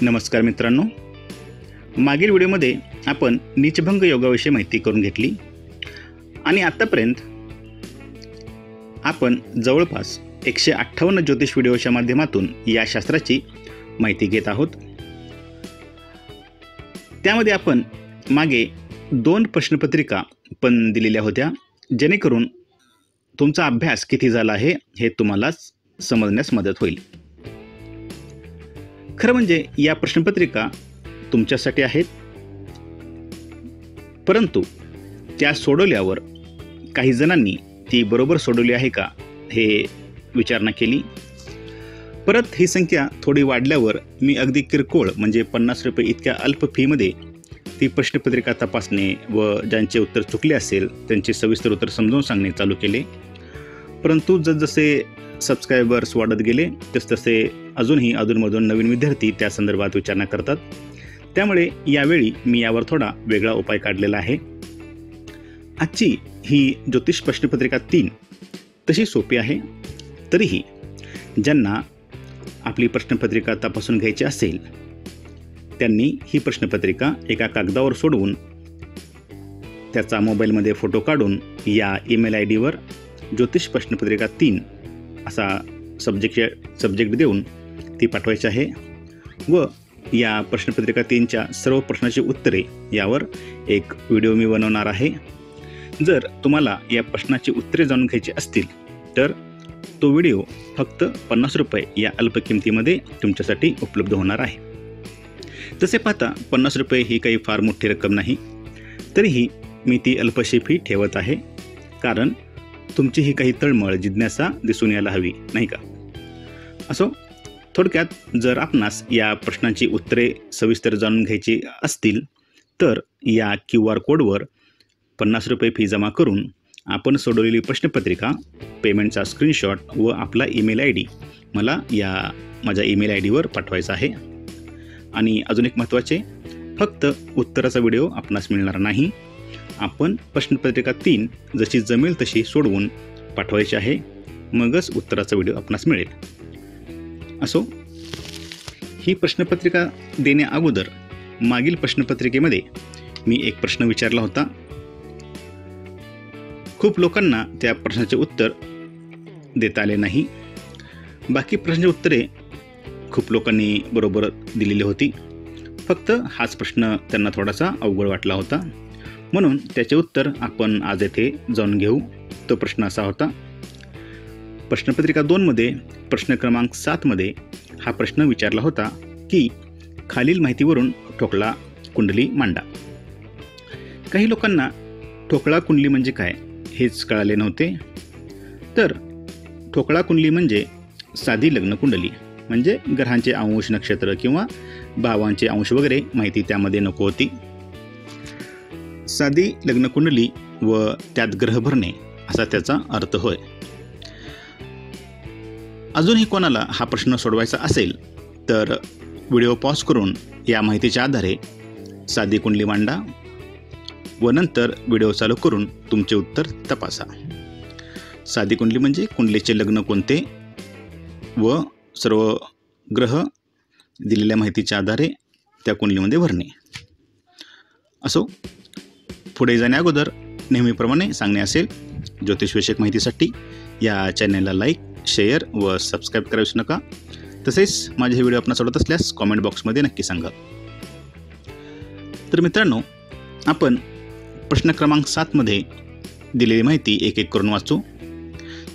नमस्कार मित्रांनो, मागील व्हिडिओमध्ये आपण नीचभंग योगाविषयी माहिती करून घेतली आणि आतापर्यंत आपण जवळपास 158 ज्योतिष व्हिडिओच्या माध्यमातून या शास्त्राची माहिती घेत आहोत। त्यामध्ये आपण मागे 2 प्रश्नपत्रिका पण दिलेल्या होत्या, जेणेकरून तुमचा अभ्यास किती झाला आहे हे तुम्हाला समजण्यास मदत होईल। खरं म्हणजे या प्रश्नपत्रिका तुमच्यासाठी आहेत, परंतु त्या सोडवल्यावर काही जणांनी ती बरोबर सोडवली आहे का हे विचारणा केली। परत ही संख्या थोडी वाढल्यावर मी अगदी किरकोळ म्हणजे 50 रुपये इतक्या अल्प फीमध्ये ती प्रश्नपत्रिका तपासणे व ज्यांचे उत्तर चुकले असेल त्यांचे सविस्तर उत्तर समजावून सांगणे चालू केले। परंतु जसजसे सबस्क्रायबर्स वाढत गेले तसतसे अजूनही अधूनमधून नवीन विद्यार्थी त्या संदर्भात विचारणा करतात। त्यामुळे यावेळी मी यावर थोडा वेगळा उपाय काढलेला आहे। आजची ही ज्योतिष प्रश्नपत्रिका 3 तशी सोपी आहे, तरीही ज्यांना आपली प्रश्नपत्रिका तपासून घ्यायची असेल त्यांनी ही प्रश्नपत्रिका एका कागदावर सोडवून त्याचा मोबाईलमध्ये फोटो काढून या ईमेल आय डीवर ज्योतिष प्रश्नपत्रिका 3 असा सब्जेक्ट देऊन ती पाठवायची आहे व या प्रश्नपत्रिका 3च्या सर्व प्रश्नांची उत्तरे यावर एक व्हिडिओ मी बनवणार आहे। जर तुम्हाला या प्रश्नाची उत्तरे जाणून घ्यायची असतील तर तो व्हिडिओ फक्त 50 रुपये या अल्प किमतीमध्ये तुमच्यासाठी उपलब्ध होणार आहे। तसे पाहता 50 रुपये ही काही फार मोठी रक्कम नाही, तरीही मी ती अल्पशी फी ठेवत आहे, कारण तुमची ही काही तळमळ जिज्ञासा दिसून यायला हवी, नाही का? असो, थोडक्यात जर आपणास या प्रश्नांची उत्तरे सविस्तर जाणून घ्यायची असतील तर या QR कोडवर 50 रुपये फी जमा करून आपण सोडवलेली प्रश्नपत्रिका, पेमेंटचा स्क्रीनशॉट व आपला ईमेल आय डी मला या माझ्या ईमेल आय डीवर पाठवायचा आहे। आणि अजून एक महत्त्वाचे, फक्त उत्तराचा व्हिडिओ आपणास मिळणार नाही, आपण प्रश्नपत्रिका 3 जशी जमेल तशी सोडवून पाठवायची आहे, मगच उत्तराचा व्हिडिओ आपणास मिळेल। असो, ही प्रश्नपत्रिका देण्या अगोदर मागील प्रश्नपत्रिकेमध्ये मी एक प्रश्न विचारला होता। खूप लोकांना त्या प्रश्नाचे उत्तर देता आले नाही। बाकी प्रश्नाची उत्तरे खूप लोकांनी बरोबर दिलेली होती, फक्त हाच प्रश्न त्यांना थोडासा अवघड वाटला होता, म्हणून त्याचे उत्तर आपण आज येथे जाणून घेऊ। तो प्रश्न असा होता, प्रश्नपत्रिका 2 मध्ये प्रश्न क्रमांक 7 मध्ये हा प्रश्न विचारला होता की खालील माहितीवरून ठोकळा कुंडली मांडा। काही लोकांना ठोकळा कुंडली म्हणजे काय हेच कळाले नव्हते। तर ठोकळा कुंडली म्हणजे साधी लग्न कुंडली, म्हणजे ग्रहांचे अंश, नक्षत्र किंवा भावांचे अंश वगैरे माहिती त्यामध्ये नको होती। साधी लग्न कुंडली व त्यात ग्रह भरणे असा त्याचा अर्थ होय। अजूनही कोणाला हा प्रश्न सोडवायचा असेल तर व्हिडिओ पॉज करून या माहितीच्या आधारे साधी कुंडली मांडा व नंतर व्हिडिओ चालू करून तुमचे उत्तर तपासा। साधी कुंडली म्हणजे कुंडलीचे लग्न कोणते व सर्व ग्रह दिलेल्या माहितीच्या आधारे त्या कुंडलीमध्ये भरणे। असो, पुढे जाण्या अगोदर नेहमीप्रमाणे सांगणे असेल, ज्योतिषविषयक माहितीसाठी या चॅनलला लाईक, शेअर व सबस्क्राईब करायला विसरू नका। तसेच माझे हे व्हिडिओ आपणास आवडत असल्यास कॉमेंट बॉक्समध्ये नक्की सांगा। तर मित्रांनो, आपण प्रश्न क्रमांक 7 मध्ये दिलेली माहिती एक एक करून वाचू।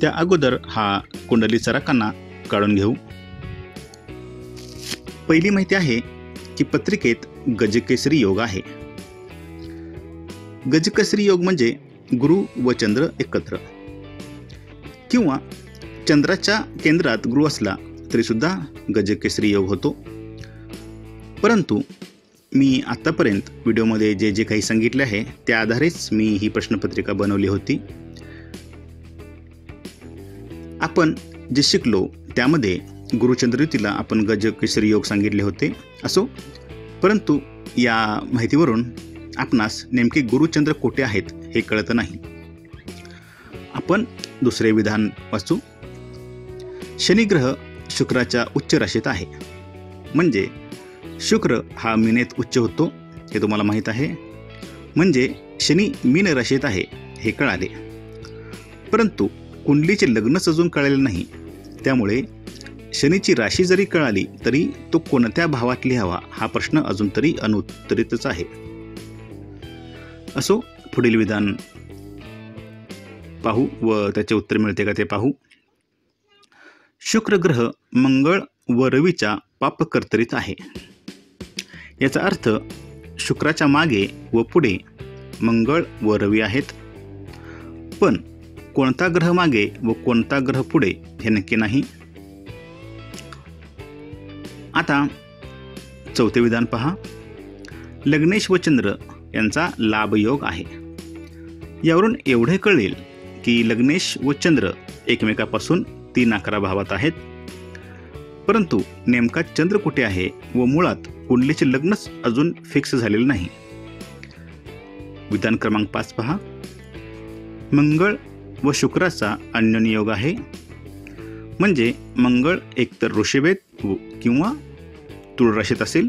त्या अगोदर हा कुंडलीचा रकाना काढून घेऊ। पहिली माहिती आहे की पत्रिकेत गजकेसरी योग आहे। गजकेसरी योग म्हणजे गुरु व चंद्र एकत्र, किंवा चंद्राच्या केंद्रात गुरु असला तरी सुद्धा गजकेसरी योग होतो। परंतु मी आतापर्यंत व्हिडिओमध्ये जे काही सांगितले आहे त्या आधारेच मी ही प्रश्नपत्रिका बनवली होती। आपण जे शिकलो त्यामध्ये गुरुचंद्र युतीला आपण गजकेसरी योग सांगितले होते। असो, परंतु या माहितीवरून आपणास नेमके गुरुचंद्र कोठे आहेत हे कळत नाही। आपण दुसरे विधान वाचू। शनिग्रह शुक्राच्या उच्च राशीत आहे, म्हणजे शुक्र हा मीनेत उच्च होतो हे तुम्हाला माहीत आहे, म्हणजे शनी मीन राशीत आहे हे कळाले. परंतु कुंडलीचे लग्नच अजून कळाले नाही, त्यामुळे शनीची राशी जरी कळाली तरी तो कोणत्या भावात लिहावा हा प्रश्न अजून तरी अनुत्तरितच आहे. असो, पुढील विधान पाहू व त्याचे उत्तर मिळते का ते पाहू. शुक्र ग्रह मंगळ व रवीच्या पापकर्तरीत आहे. याचा अर्थ शुक्राच्या मागे व पुढे मंगळ व रवी आहेत, पण कोणता ग्रह मागे व कोणता ग्रह पुढे हे नक्की नाही. आता चौथे विधान पहा. लग्नेश व चंद्र यांचा लाभयोग आहे. यावरून एवढे कळेल की लग्नेश व चंद्र एकमेकापासून 3-11 भावात आहेत, परंतु नेमका चंद्र कुठे आहे व मुळात कुंडलीचे लग्नच अजून फिक्स झालेले नाही. विधान क्रमांक 5 पहा. मंगळ व शुक्राचा अन्योन्ययोग आहे, म्हणजे मंगळ एकतर वृषभेत किंवा तुळ राशीत असेल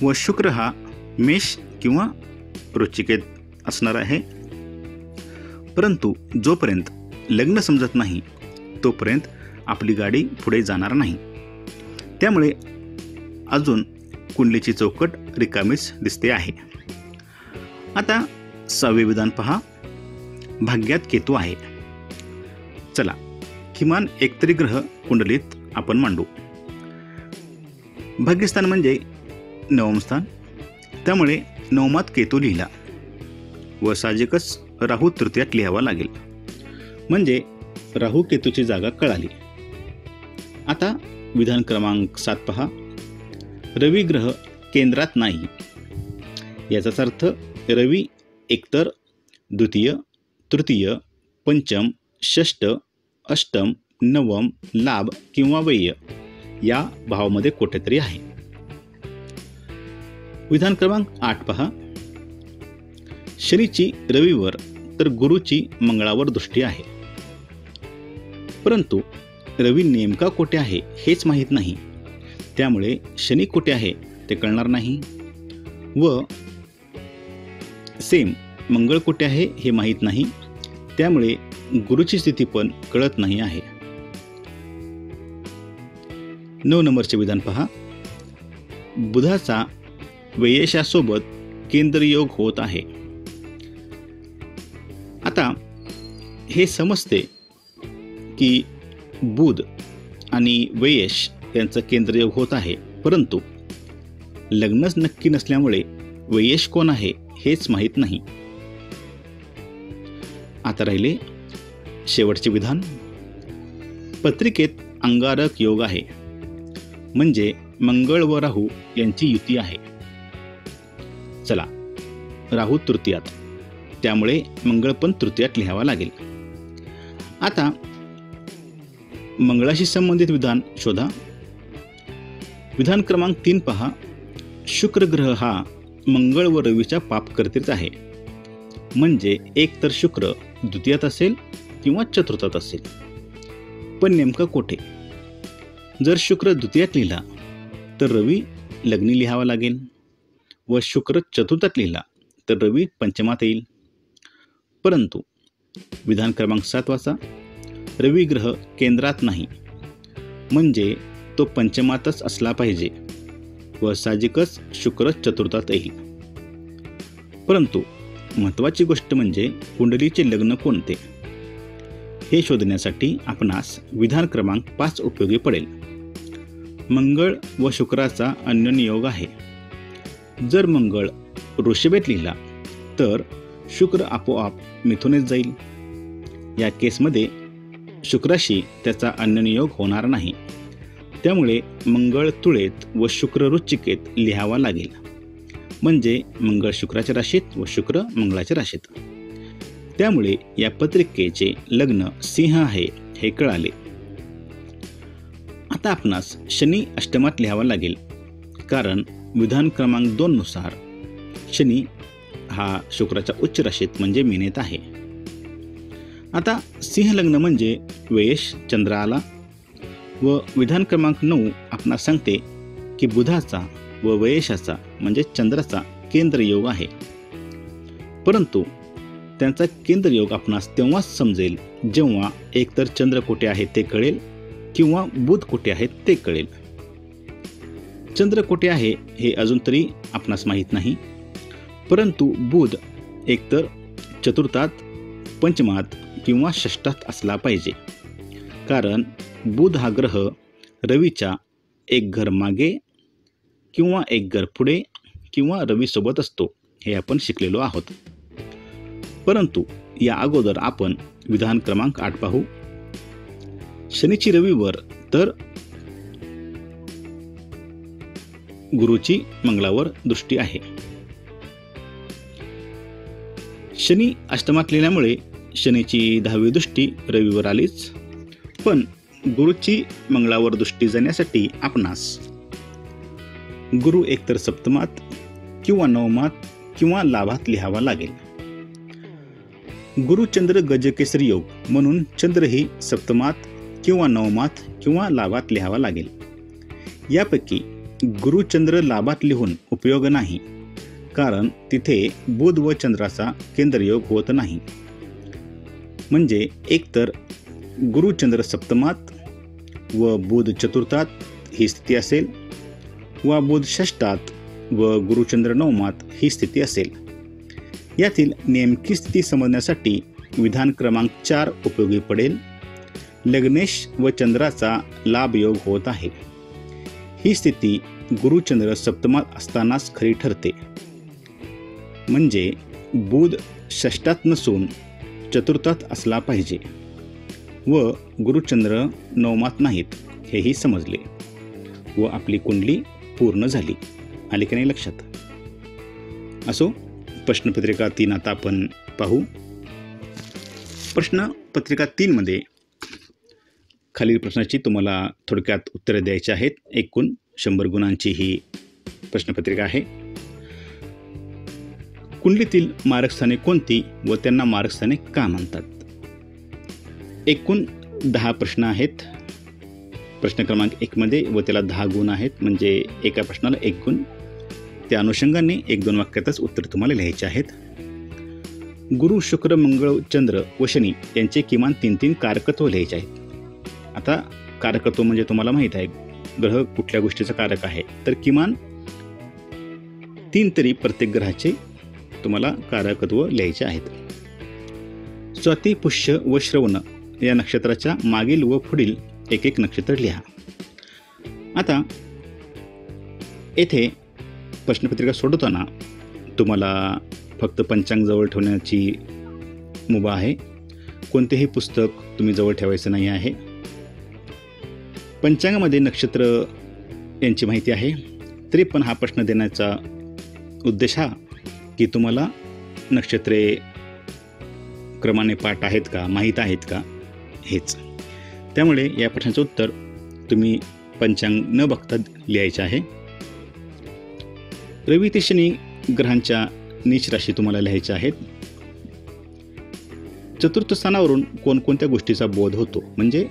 व शुक्र हा मेष किंवा वृश्चिकेत असणार आहे. परंतु जोपर्यंत लग्न समजत नाही तोपर्यंत आपली गाडी पुढे जाणार नाही, त्यामुळे अजून कुंडलीची चौकट रिकामीच दिसते आहे. आता 6वे विधान पहा. भाग्यात केतू आहे. चला, किमान एकतरी ग्रह कुंडलीत आपण मांडू. भाग्यस्थान म्हणजे 9वे स्थान, त्यामुळे 9मात केतू लिहिला व साहजिकच राहू तृतीयात लिहावा लागेल, म्हणजे राहू केतूची जागा कळाली. आता विधान क्रमांक 7 पहा. रवी ग्रह केंद्रात नाही. याचाच अर्थ रवी एकतर द्वितीय, तृतीय, पंचम, षष्ठ, अष्टम, नवम, लाभ किंवा व्यय या भावामध्ये कुठेतरी आहे. विधान क्रमांक 8 पहा. शनीची रवीवर तर गुरुची मंगळावर दृष्टी आहे, परंतु रवी नेमका कोठे आहे हेच माहीत नाही, त्यामुळे शनी कोठे आहे ते कळणार नाही व सेम मंगळ कुठे आहे हे माहीत नाही, त्यामुळे गुरुची स्थिती पण कळत नाही आहे. 9 नंबरचे विधान पहा. बुधाचा व्ययशासोबत केंद्रयोग होत आहे. आता हे समजते की बुध आणि व्ययश यांचं केंद्रयोग होत आहे, परंतु लग्नच नक्की नसल्यामुळे व्ययश कोण आहे हेच माहीत नाही. आता राहिले शेवटचे विधान. पत्रिकेत अंगारक योग आहे, म्हणजे मंगळ व राहू यांची युती आहे. चला, राहू तृतीयात, त्यामुळे मंगळ पण तृतीयात लिहावा लागेल. आता मंगळाशी संबंधित विधान शोधा. विधान क्रमांक 3 पहा. शुक्र ग्रह हा मंगळ व रवीच्या पापकर्तीच आहे, म्हणजे एक तर शुक्र द्वितीयात असेल किंवा चतुर्थात असेल, पण नेमका कोठे? जर शुक्र द्वितीयात लिहिला तर रवी लग्नी लिहावा लागेल व शुक्र चतुर्थात लिहिला तर रवी पंचमात येईल. परंतु विधान क्रमांक 7 वाचा. रवी ग्रह केंद्रात नाही, म्हणजे तो पंचमातच असला पाहिजे व साहजिकच शुक्र चतुर्थात येईल. परंतु महत्त्वाची गोष्ट म्हणजे कुंडलीचे लग्न कोणते हे शोधण्यासाठी आपणास विधान क्रमांक 5 उपयोगी पडेल. मंगळ व शुक्राचा अन्योन्ययोग आहे. जर मंगळ वृषभेत लिहिला तर शुक्र आपोआप मिथुनेत जाईल. या केसमध्ये शुक्राशी त्याचा अन्योन्ययोग होणार नाही, त्यामुळे मंगळ तुळेत व शुक्र वृश्चिकेत लिहावा लागेल, म्हणजे मंगळ शुक्राच्या राशीत व शुक्र मंगळाच्या राशीत. त्यामुळे या पत्रिकेचे लग्न सिंह आहे हे कळाले. आता आपणास शनी अष्टमात लिहावा लागेल, कारण विधान क्रमांक 2 नुसार शनी हा शुक्राच्या उच्च राशीत म्हणजे मीनेत आहे. आता सिंह लग्न म्हणजे व्ययश चंद्र आला व विधान क्रमांक 9 आपणास सांगते की बुधाचा व वयशाचा म्हणजे चंद्राचा केंद्रयोग आहे. परंतु त्यांचा केंद्रयोग आपणास तेव्हाच समजेल जेव्हा एकतर चंद्र कुठे आहे ते कळेल किंवा बुध कुठे आहे ते कळेल. चंद्र कुठे आहे हे अजून तरी आपणास माहीत नाही, परंतु बुध एकतर चतुर्थात, पंचमात किंवा षष्ठात असला पाहिजे. कारण बुध हा ग्रह रवीच्या एक घर मागे किंवा एक घर पुढे किंवा रवीसोबत असतो, हे आपण शिकलेलो आहोत. परंतु या अगोदर आपण विधान क्रमांक 8 पाहू. शनीची रवीवर तर गुरुची मंगळावर दृष्टी आहे. शनी अष्टमात लिहिल्यामुळे शनीची 10वी दृष्टी रवीवर आलीच, पण गुरुची मंगळावर दृष्टी जाण्यासाठी आपणास गुरु एकतर सप्तमात किंवा नवमात किंवा लाभात लिहावा लागेल. गुरुचंद्र गजकेसरी योग म्हणून चंद्रही सप्तमात किंवा नवमात किंवा लाभात लिहावा लागेल. यापैकी गुरुचंद्र लाभात लिहून उपयोग नाही, कारण तिथे बुध व चंद्राचा केंद्रयोग होत नाही. म्हणजे एकतर गुरुचंद्र सप्तमात व बुध चतुर्थात ही स्थिती असेल, वा बुध षष्ठात व गुरुचंद्र नवमात ही स्थिती असेल. यातील नेमकी स्थिती समजण्यासाठी विधान क्रमांक 4 उपयोगी पडेल. लग्नेश व चंद्राचा लाभ योग होत आहे. ही स्थिती गुरुचंद्र सप्तमात असतानाच खरी ठरते. म्हणजे बुध षष्ठात नसून चतुर्थात असला पाहिजे व गुरुचंद्र नवमात नाहीत, हेही समजले व आपली कुंडली पूर्ण झाली. आले की नाही लक्षात? असो, प्रश्नपत्रिका 3 आता आपण पाहू. प्रश्नपत्रिका 3 मध्ये खालील प्रश्नाची तुम्हाला थोडक्यात उत्तरे द्यायची आहेत. एकूण 100 गुणांची ही प्रश्नपत्रिका आहे. कुंडलीतील मार्गस्थाने कोणती व त्यांना मार्गस्थाने का म्हणतात? एकूण 10 प्रश्न आहेत प्रश्न क्रमांक 1 मध्ये व त्याला 10 गुण आहेत, म्हणजे एका प्रश्नाला 1 गुण. त्या अनुषंगाने 1-2 वाक्यातच उत्तर तुम्हाला लिहायचे आहेत. गुरु, शुक्र, मंगळ, चंद्र व शनी यांचे किमान 3 कारकत्व लिहायचे आहेत. आता कारकत्व म्हणजे तुम्हाला माहीत आहे ग्रह कुठल्या गोष्टीचा कारक आहे, तर किमान 3 तरी प्रत्येक ग्रहाचे तुम्हाला कारकत्व लिहायचे आहेत. स्वाती, पुष्य व श्रवण या नक्षत्राच्या मागील व पुढील एक नक्षत्र लिहा. आता येथे प्रश्नपत्रिका सोडवताना तुम्हाला फक्त पंचांग जवळ ठेवण्याची मुभा आहे. कोणतेही पुस्तक तुम्ही जवळ ठेवायचं नाही आहे. पंचांगामध्ये नक्षत्र यांची माहिती आहे, तरी पण हा प्रश्न देण्याचा उद्देश हा की तुम्हाला नक्षत्रे क्रमाने पाठ आहेत का, माहीत आहेत का, हेच. त्यामुळे या प्रश्नाचं उत्तर तुम्ही पंचांग न बघता लिहायचे आहे. रवी ते शनी ग्रहांच्या नीच राशी तुम्हाला लिहायच्या आहेत. चतुर्थ स्थानावरून कोणकोणत्या गोष्टीचा बोध होतो, म्हणजे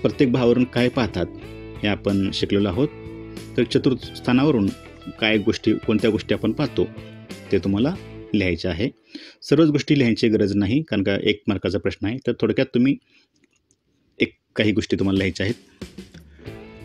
प्रत्येक भावावरून काय पाहतात हे आपण शिकलेलो आहोत. तर चतुर्थ स्थानावरून कोणत्या गोष्टी आपण पाहतो ते तुम्हाला लिहायचे आहे. सर्वच गोष्टी लिहायची गरज नाही, कारण का 1 मार्काचा प्रश्न आहे. तर थोडक्यात तुम्ही काही गोष्टी तुम्हाला लिहायच्या आहेत.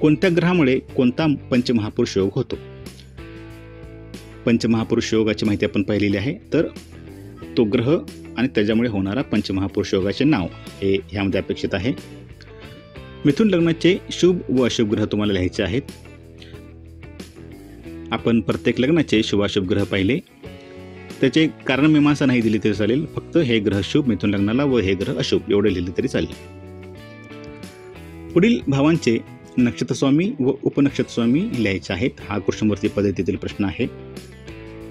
कोणत्या ग्रहामुळे कोणता पंचमहापुरुष योग होतो? पंचमहापुरुष योगाची माहिती आपण पाहिलेली आहे. तर तो ग्रह आणि त्याच्यामुळे होणारा पंचमहापुरुष योगाचे नाव हे ह्यामध्ये अपेक्षित आहे. मिथुन लग्नाचे शुभ व अशुभ ग्रह तुम्हाला लिहायचे आहेत. आपण प्रत्येक लग्नाचे शुभाशुभ ग्रह पाहिले, त्याचे कारण मीमांसा नाही दिली तरी चालेल. फक्त हे ग्रह शुभ मिथुन लग्नाला व हे ग्रह अशुभ एवढे लिहिले तरी चालेल. पुढील भावांचे नक्षत्रस्वामी व उपनक्षत्रस्वामी लिहायचे आहेत. हा कृष्णमूर्ती पद्धतीतील प्रश्न आहे.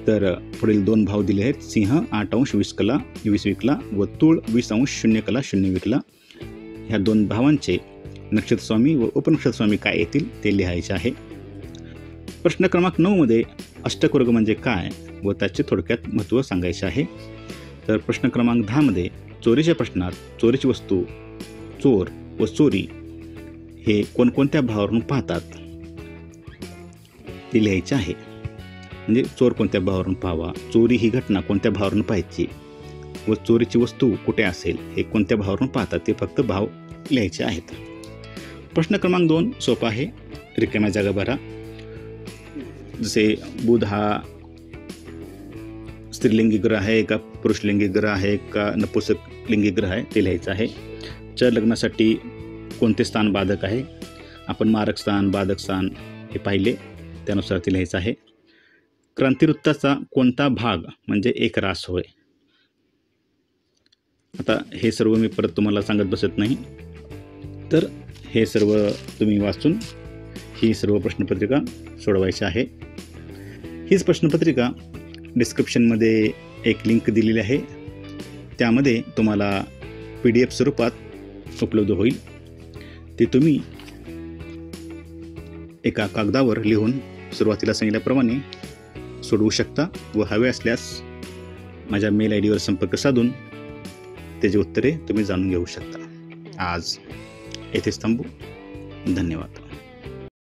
तर पुढील 2 भाव दिले आहेत. सिंह 8 अंश 20 कला 20 विकला व तूळ 20 अंश 0 कला 0 विकला. ह्या 2 भावांचे नक्षत्रस्वामी व उपनक्षत्रस्वामी काय येतील ते लिहायचे आहे. प्रश्न क्रमांक 9 मध्ये अष्टकवर्ग म्हणजे काय व त्याचे थोडक्यात महत्त्व सांगायचे आहे. तर प्रश्न क्रमांक 10 मध्ये चोरीच्या प्रश्नात चोरीची वस्तू, चोर व चोरी हे कोणकोणत्या भावावरून पाहतात ते लिहायचे आहे. म्हणजे चोर कोणत्या भावावरून पाहावा, चोरी ही घटना कोणत्या भावावरून पाहायची व चोरीची वस्तू कुठे असेल हे कोणत्या भावावरून पाहतात ते फक्त भाव लिहायचे आहेत. प्रश्न क्रमांक 2 सोपा आहे. रिकाम्या जागा भरा. जसे बुध हा स्त्रीलिंगी ग्रह आहे का पुरुषलिंगी ग्रह आहे का नपुंसक लिंगी ग्रह आहे ते लिहायचं आहे. चर लग्नासाठी कोणते स्थान बाधक आहे, आपण मारक स्थान बाधक स्थान हे पाहिले, त्यानुसार ते लिहायचं आहे. क्रांतिवृत्ताचा कोणता भाग म्हणजे एक रास होय. आता हे सर्व मी परत तुम्हाला सांगत बसत नाही, तर हे सर्व तुम्ही वाचून ही सर्व प्रश्नपत्रिका सोडवायची आहे. हीच प्रश्नपत्रिका डिस्क्रिप्शनमध्ये एक लिंक दिलेली आहे, त्यामध्ये तुम्हाला PDF स्वरूपात उपलब्ध होईल. ते तुम्ही एका कागदावर लिहून सुरुवातीला सांगितल्याप्रमाणे सोडवू शकता व हवे असल्यास माझ्या मेल ID वर संपर्क साधून त्याची उत्तरे तुम्ही जाणून घेऊ शकता. आज येथेच थांबू. धन्यवाद.